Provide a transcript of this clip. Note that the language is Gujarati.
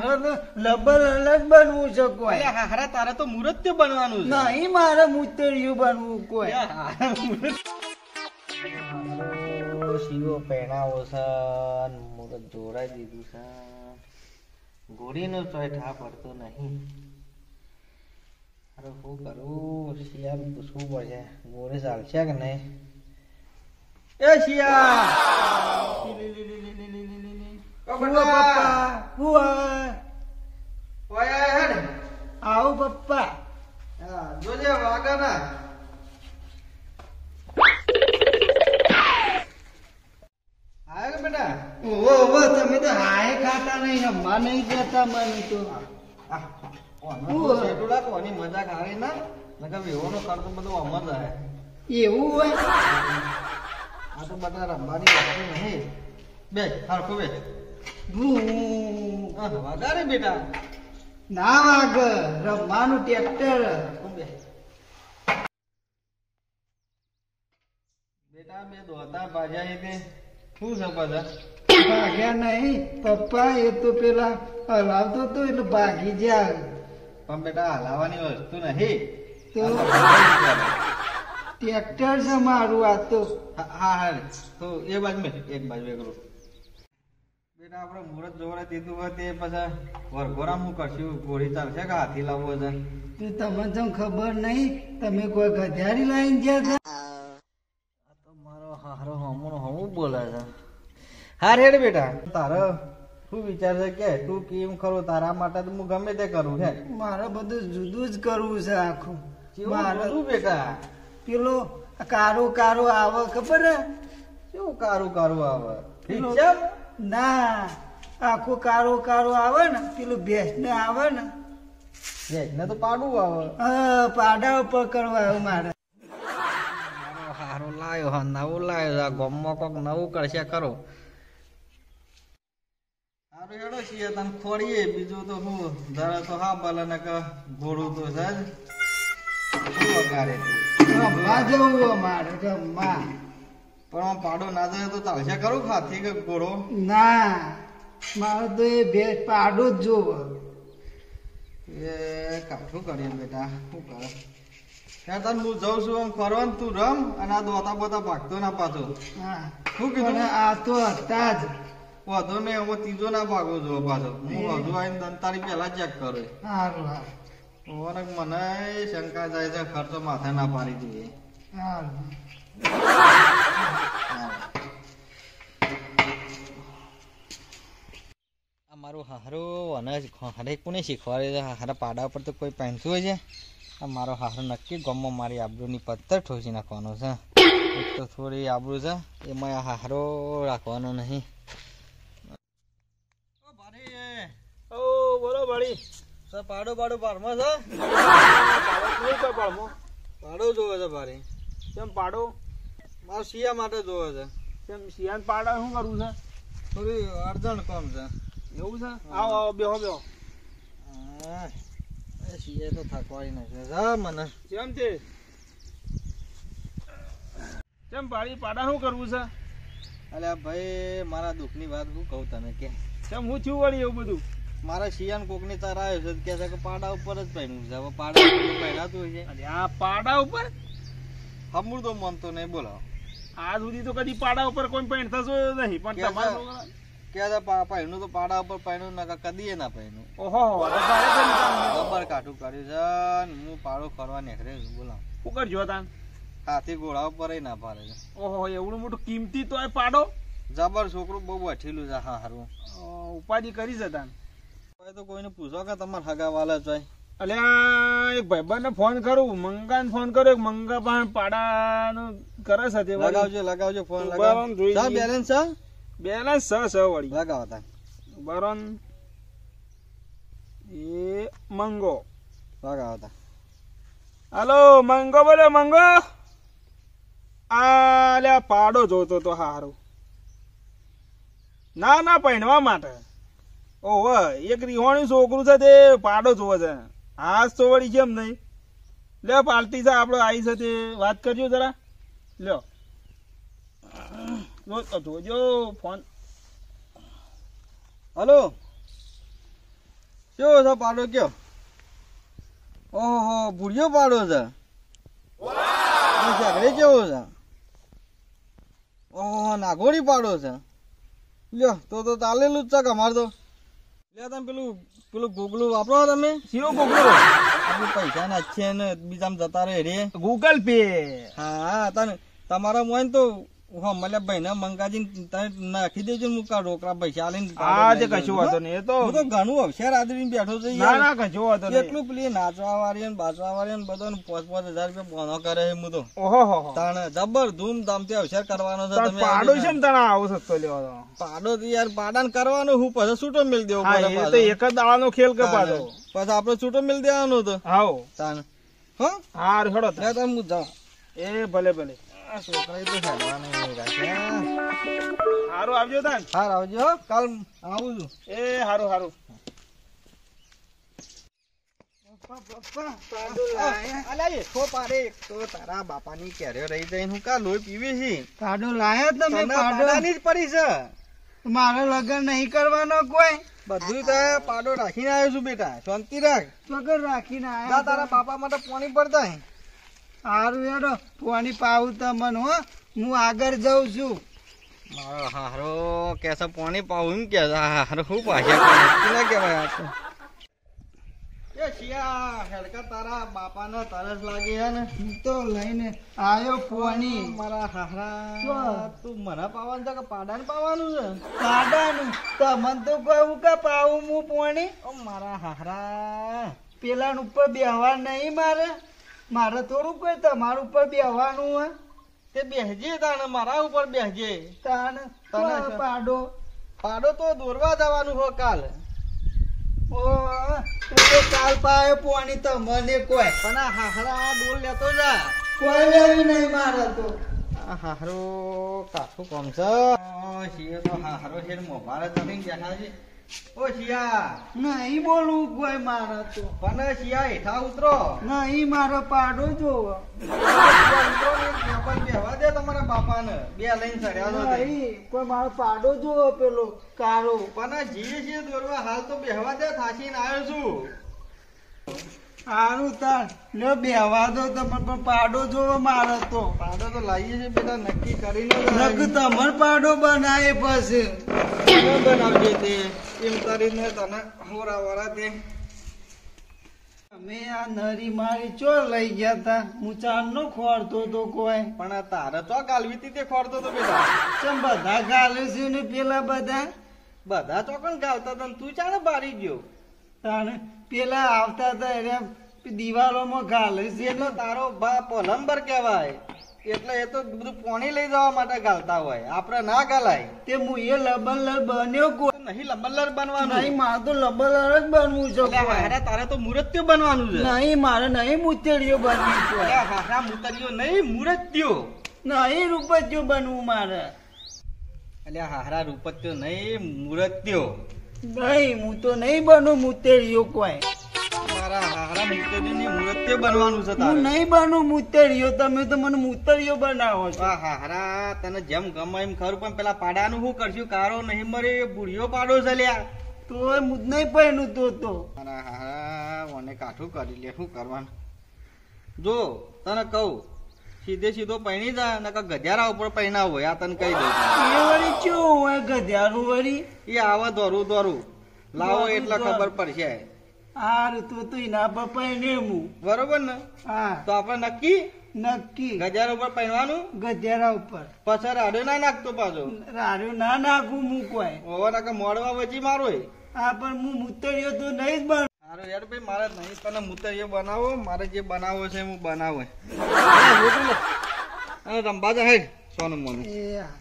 મારે લબર અલગ બનવું છે કોઈ. હારા તારે તો મૂર્તિ બનવાનું છે. નહીં મારે મૂતળિયું બનવું કોઈ. શીવો પહેણાવો છે મુરત જોડાઈ દીધું છે. ઘોડીનો ચોય ઠા પડતો નહીં. અરે શું કરું શિયાળ પૂછવું પડશે ઘોડી ચાલશે કે નહીં. એ શિયાળ આવું પપ્પા. જોજે વાગા ના. આયો કે બેટા? ઓહો તમે તો હાય ખાતા નહીં રમવા નહીં જતા મને તો. કોની મજાક આવે ના નકર વેવાનો કરતો બધું અમર રહે. એવું હોય આ તો બધા રમવાની વસ્તુ નહીં. બે હરખું બે વાગારે બેટા. ના વાગ રમવાનું ટ્રેક્ટર. બેટા બે દોતા ભાજ્યા તે શું છે બધા? ભાગ્યા નહીં પપ્પા એ તો પેલા હલાવતો તો એટલે ભાગી જાય. પણ બેટા હલાવાની વસ્તુ નહીં તો ટ્રેક્ટર છે મારું આ તો. હા હા તો એ બાજુ મેં એક બાજુ કરું. બેટા આપણે મુહૂર્ત જોડે દીધું હોય તે પછી વરઘોરા હું કરશું. ઘોડી ચાલશે કે હાથી લાવવો છે? તમને તો ખબર નહીં તમે કોઈ ગધેડી લાઈન ગયા આ તો મારો હારો હમણો હમું બોલે છે. હા રેડ બેટા તારો શું વિચાર છે કે તું કેમ ખરો? તારા માટે તો હું ગમે તે કરું છે. મારે બધું જુદું જ કરવું છે આખું. મારે શું બેટા પેલો કારું કારું આવે ખબર હે? શું કારું કારું આવે? ના આખું કારું કારું આવે ને પેલું ભેંસ ને આવે ને ને તો પાડું આવે. પાડા ઉપર કરવા આવ્યું મારે. હારો લાયો હા નવું લાયો આ ગોમમાં કોક નવું કરશે કરો. હારું હેડો છીએ તને ખોડીએ બીજું તો હું જરા તો હા ભલે ને કે ઘોડું તો છે જ. શું વગાડે રમવા જવું અમારે રમવા. પણ આમ પાડો ના જાય તો ચાલશે ખરું હાથી કે ઘોડો? ના મારે તો એ ભેંસ પાડો જ જોવો. એ કાઠું કરીએ બેટા શું કરે? ત્યાં તને હું જઉં છું આમ ફરવાનું તું રમ અને આ દોતા બોતા ભાગતો ના પાછો. હા શું કીધું? આ તો હતા જ. વધુ ને હવે ત્રીજો ના ભાગવો જો પાછો. હું હજુ આવીને દંતારી પહેલા ચેક કરે. સારું સારું મને શંકા જાય છે ખર્ચો માથે ના પાડી દઈએ. સારું મારું હારું અને હરેક કોને શીખવાડે છે? હારા પાડા ઉપર તો કોઈ પહેરતું હોય છે? આ મારો હારો નક્કી ગમમાં મારી આબરૂની પથ્થર ઠોસી નાખવાનો છે. એક તો થોડી આબરૂ છે એમાં આ હારો રાખવાનો નહીં. બોલો ભાડી સર પાડો પાડો પાડમાં છે? પાડો જોવે છે ભારી. કેમ પાડો? મારો શિયા માટે જોવે છે. કેમ શિયાળ પાડા શું કરવું છે? થોડી અર્જન્ટ કામ છે. એવું છે? આવો આવો બેહો બેહો. શિયા તો થાકવાડી નાખ્યો મને. કેમ તે કેમ ભાડી પાડા શું કરવું છે? અલ્યા ભાઈ મારા દુઃખની વાત હું કહું તને કે કેમ હું થયું વળી એવું બધું? મારા શિયાન કોકની તાર આવ્યો છે કે છે કે પાડા ઉપર જ પહેર્યું છે. હવે પાડા ઉપર પહેરાતું હોય છે. આ પાડા ઉપર હમુર તો મન તો નહીં બોલાવો. આજ સુધી તો કદી પાડા ઉપર કોઈ પેન્ટ થશો નહીં પણ તમારે પહેર્યું તો પાડા ઉપર પહેર્યું ના કદી ના પહેર્યું. ઓહો ખબર કાઠું કર્યું છે. હું પાડો ફરવા નીકળે બોલાવ શું કરજો તાન? હાથી ઘોડા ઉપર ના પાડે છે. ઓહો એવડું મોટું કિંમતી તો એ પાડો જબર છોકરું બહુ વઠેલું છે. હા હારું ઉપાધિ કરી છે તાન. તો કોઈને પૂછો કે તમારે હગા વાલા જોય. અલ્યા એક ભાઈબંધ ને ફોન કરું મંગાને ફોન કર્યો મંગા પાસે પાડા નું કરે છે. લગાવજો લગાવજો ફોન લગાવ. બેલેન્સ છે? બેલેન્સ સ વળી લગાવતા બરોન એ મંગો લગાવતા. હાલો મંગો બોલો મંગો. આ પાડો જોતો તો હારું. ના ના પહેરવા માટે. ઓહો એક રીહોણી છોકરું છે તે પાડો જોવે છે. હાસ તો વળી કેમ નહીં? લે પાર્ટી છે આપડે આવી છે તે વાત કરજો જરા. લ્યો જોજો ફોન. હલો કેવો છે પાડો કયો? ઓહો ભૂરિયો પાડો છે. ઝઘડે કેવો છે? ઓહો નાગોડી પાડો છે. લ્યો તો ચાલેલું જ છે કે અમારે તો. લે તમે પેલું ગૂગલું વાપરો તમે? શીરો ગોગલો આપણે પૈસા નાખીએ ને બીજામાં જતા રહે રે. Google pay. હા તને તમારા મોય તો મલે ભાઈ ને મંગાજી નાખી દેજો હું રોકડા પૈસા આલીને. હા તે કશું વાંધો નહીં. એ તો હું તો ઘણું હોશિયાર આદરી બેઠો છે ના ના કશું વાંધો નહીં. એટલું પેલી નાચવા વાળી બાચવા વાળી બધા 5,000 રૂપિયા બોનો કરે છે હું તો. ઓહો હો તાણે જબર ધૂમધામ થી હોશિયાર કરવાનો છે. તમે પાડો છે ને તને આવો સસ્તો લેવા તો. પાડો તો યાર પાડાને કરવાનો હું પછી છૂટો મેલ દેવો હા પડે એ તો એક જ દાડાનો ખેલ કે પાડો. પછી આપડે છૂટો મેલ દેવાનો તો. હાઉ તાણે હા હાર હેડો લે તમે હું જાઉં. એ ભલે ભલે આ છોકરા તો હેડવા નહીં રાખ્યા. હારું આવજો તાન. હાર આવજો હો. કાલ આવું છું. એ હારું હારું. તારા બાપાની કેરીઓ રહી જઈને હું કા લોહી પીવી છે. પાડો લાયા તમે? તને પાડો પાડાની જ પડી છે. મારો લગન નહીં કરવાનો કોઈ. બધું તો પાડો રાખીને આવ્યો છું બેટા. શાંતિ રાખ. વગર રાખીને જા આયા. તારા બાપા માટે પાણી પડતા. સારું હેડો પાણી પાવું તમને હો. હું આગળ જઉં છું. મારો હારો કેસે પાણી પાવું એમ કે હારો હું પાછા ના કહેવાય આ તો. એ શિયા હેડકા તારા બાપાને તરસ લાગી હે ને. હું તો લઈને આયો પાણી. મારા હારા તું મને પાવાનું છે કે પાડાને પાવાનું છે? પાડાનું તમને તો કહું કે પાવું હું પાણી. ઓ મારા હારા પેલા ઉપર બેહવા નહીં મારે થોડું કોઈ તમારું ઉપર બેહવાનું હે. તે બેહજે તાણે મારા ઉપર બેહજે. તાને તને તો છે. પાડો તો દોરવા જવાનું હો કાલ. ઓ તો કાલ પાયો પાણી તમને કોઈ પણ આ હાહરા ડોલ લેતો જા. કોઈ લેવી નહીં મારે તો. આ હાહરો કાઠું કોમ છે. શિયા તો હાહરો છે મોભારે ચડીને બેઠા છે. ઓ શિયા નહીં બોલવું કોઈ મારે તો. પણ શિયા હેઠા ઉતરો. નહીં મારો પાડો જોવો. ઉતરો ને પેપર બેહવા દે તમારા બાપાને. બે લઈને ચડ્યા તો તે. નહીં કોઈ મારો પાડો જોવો પેલો કાળો. પણ જીએ છીએ દોરવા હાલ તો બેહવા દે. થાકીને આવ્યો છું. સારું તાર લો બેહવા દો તમે પણ પાડો જોવો મારે તો. પાડો તો લાવીએ છીએ બેટા નક્કી કરીને જ નક લાવીએ. તમાર પાડો બનાવે પછી. કેમ બનાવજે તે એમ કરીને તને હોરાવાળા તે. અમે આ નરી મારી ચો લઈ ગયા તા. હું ચાંદનો ખોરતો તો કોઈ. પણ આ તારે તો ગાલવીતી તે ખોરતો તો બેટા. ચમ બધા ગાલે છે ને પેલા બધા. બધા ચોકન ગાલતા હતા ને તું ચાણે બારી ગયો. તાણે પેલા આવતા હતા એટલે દિવાલોમાં ગાલે છે. એટલે તારો બાપ નંબર કહેવાય. એટલે એ તો બધું પાણી લઈ જવા માટે ગાલતા હોય. આપણે ના ગાલાય. તે હું એ લબનલર બન્યો કોઈ નહીં લંબલર બનવાનું. નહીં. મારે તો લબનલર જ બનવું છે એટલે કોઈ. હારા તારે તો મુરત્યો બનવાનું છે. નહીં મારે નહીં મુતેડીઓ બનવી એટલે કોઈ. હારા મુતરીઓ નહીં મુરત્યો. નહીં રૂપજો બનવું મારે. એટલે હારા રૂપત્યો નહીં મુરત્યો. નહીં હું તો નહીં બનું મુતેડીઓ કોઈ. મારા હારા મુતરીઓની મુરત્યો બનવાનું છે હું તારે. નહીં બનું મુતેડીઓ. તમે તો મને મુતેડીઓ બનાવો છો. આ હારા તને જેમ ગમે એમ ખરું પણ પેલા પાડાનું શું કરશું? કારો નહીં મરે બુઢિયો પાડો છે લ્યા. તો હું નહીં પહેરું તો. મારા હારા મને કાઠું કરી લે. શું કરવાનું? જો તને કહું સીધો પૈણી જા નકર ગધ્યારા ઉપર પૈણા હોય. આ તને કહી દઉં. એ વળી કેવું હોય ગધ્યારું વળી? એ આવે દોરું લાવો એટલે દોરું. ખબર પડશે. હારું તો એના પર પહેરે હું. બરોબર ને? હા તો આપણે નક્કી નક્કી ગધ્યારા ઉપર પૈણવાનું. ગધેરા ઉપર પછી રાડો ના નાખતો પાછો. રાડ્યો ના નાખું હું કોઈ. ઓવા નકર મોડવા વચ્ચે મારો. હા પણ હું મુતરીઓ તો નહીં જ બન. હારું યાર ભાઈ મારે નહીં તને મુતરીઓ બનાવો. મારે જે બનાવો છે હું બનાવો. અને રંબા જા હેડ સોનું મોનું. એ હા.